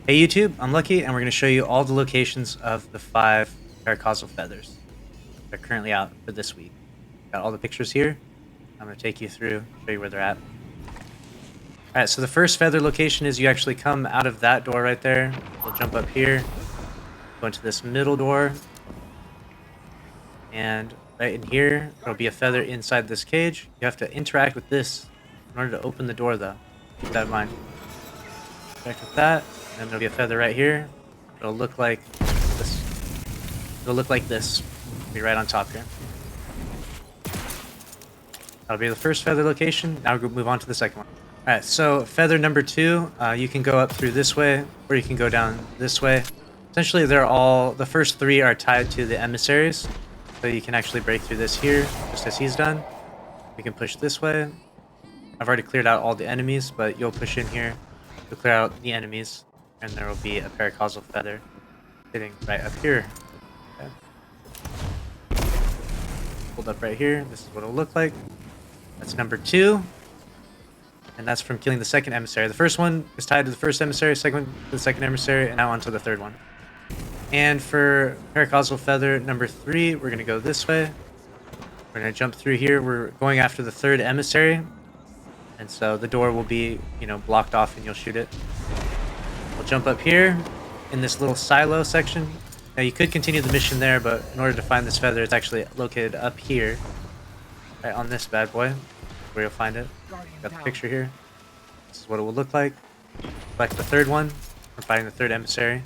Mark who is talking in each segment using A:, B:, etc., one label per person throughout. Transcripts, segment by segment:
A: Hey YouTube, I'm Lucky, and we're going to show you all the locations of the 5 Paracausal feathers that are currently out for this week. Got all the pictures here. I'm going to take you through, show you where they're at. Alright, so the first feather location is you actually come out of that door right there. You'll jump up here, go into this middle door, and right in here, there'll be a feather inside this cage. You have to interact with this in order to open the door, though. Keep that in mind. Interact with that, and then there'll be a feather right here. It'll look like this. It'll look like this. It'll be right on top here. That'll be the first feather location. Now we'll move on to the second one. Alright, so feather number 2, you can go up through this way, or you can go down this way. Essentially, the first 3 are tied to the emissaries, so you can actually break through this here, just as he's done. You can push this way. I've already cleared out all the enemies, but you'll push in here to clear out the enemies, and there will be a paracausal feather sitting right up here. Okay. Hold up right here. This is what it'll look like. That's number 2. And that's from killing the second emissary. The first one is tied to the first emissary, second one to the second emissary, and now on to the third one. And for Paracausal feather number 3, we're going to go this way. We're going to jump through here. We're going after the third emissary. And so the door will be, blocked off and you'll shoot it. We'll jump up here in this little silo section. Now you could continue the mission there, but in order to find this feather, it's actually located up here. Right on this bad boy. Where you'll find it. Got the picture here. This is what it will look like. Select the third one. We're fighting the third emissary.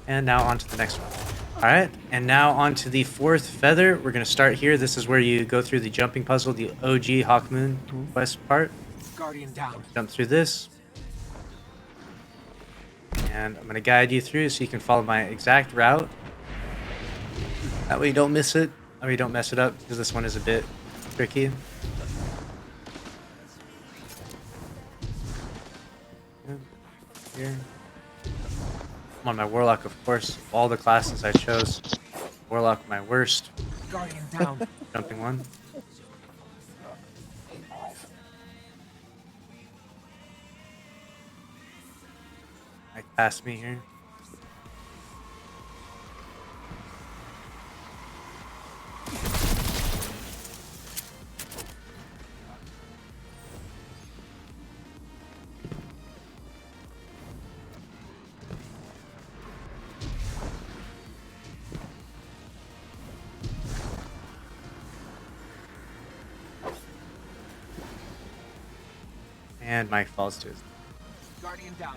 A: And now on to the next one. Alright, and now on to the 4th feather. We're going to start here. This is where you go through the jumping puzzle, the OG Hawk Moon quest part.
B: Guardian down.
A: Jump through this. And I'm going to guide you through so you can follow my exact route. That way you don't miss it. That way you don't mess it up, because this one is a bit tricky. Here. I'm on my Warlock, of course. All the classes I chose. Warlock, my worst.
B: Guardian down.
A: Jumping one. Like past me here. And Mike falls to his.
B: Guardian down.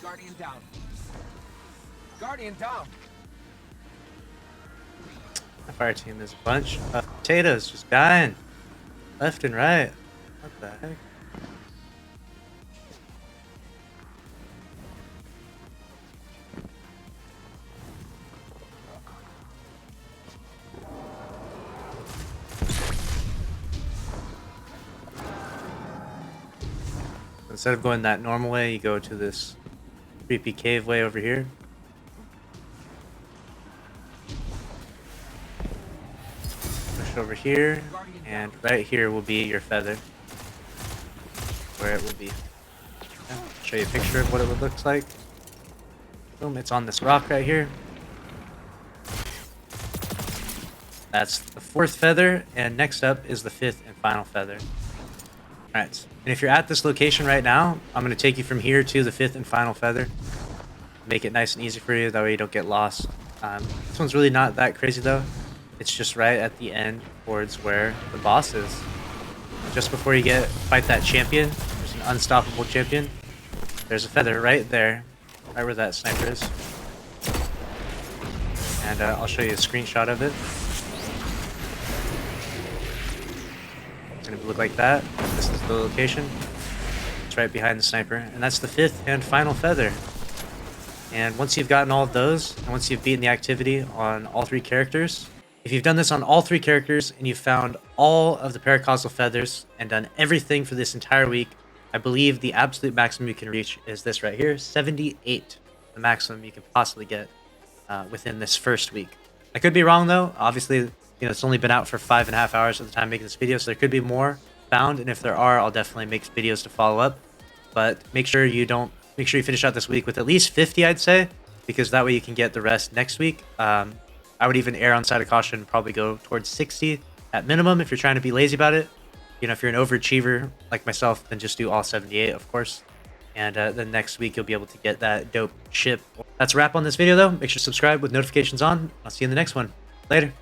B: Guardian down. Guardian down.
A: The fire team is a bunch of potatoes just dying left and right. What the heck? Instead of going that normal way, you go to this creepy cave way over here. Push over here, and right here will be your feather. Where it will be. Okay, show you a picture of what it would look like. Boom, it's on this rock right here. That's the 4th feather, and next up is the 5th and final feather. Alright, and if you're at this location right now, I'm going to take you from here to the 5th and final feather. Make it nice and easy for you, that way you don't get lost. This one's really not that crazy though. It's just right at the end towards where the boss is. Just before you fight that champion, there's an unstoppable champion. There's a feather right there, right where that sniper is. And I'll show you a screenshot of it. It's going to look like that. This is the location. It's right behind the sniper. And that's the 5th and final feather. And once you've gotten all of those, and once you've beaten the activity on all 3 characters, if you've done this on all 3 characters and you've found all of the paracausal feathers and done everything for this entire week, I believe the absolute maximum you can reach is this right here, 78, the maximum you can possibly get within this first week. I could be wrong though. Obviously, it's only been out for 5.5 hours at the time making this video, so there could be more found, and if there are, I'll definitely make videos to follow up. But make sure you finish out this week with at least 50, I'd say, because that way you can get the rest next week. I would even err on side of caution and probably go towards 60 at minimum if you're trying to be lazy about it. If you're an overachiever like myself, then just do all 78, of course. And then next week you'll be able to get that dope ship. That's a wrap on this video though. Make sure to subscribe with notifications on. I'll see you in the next one. Later.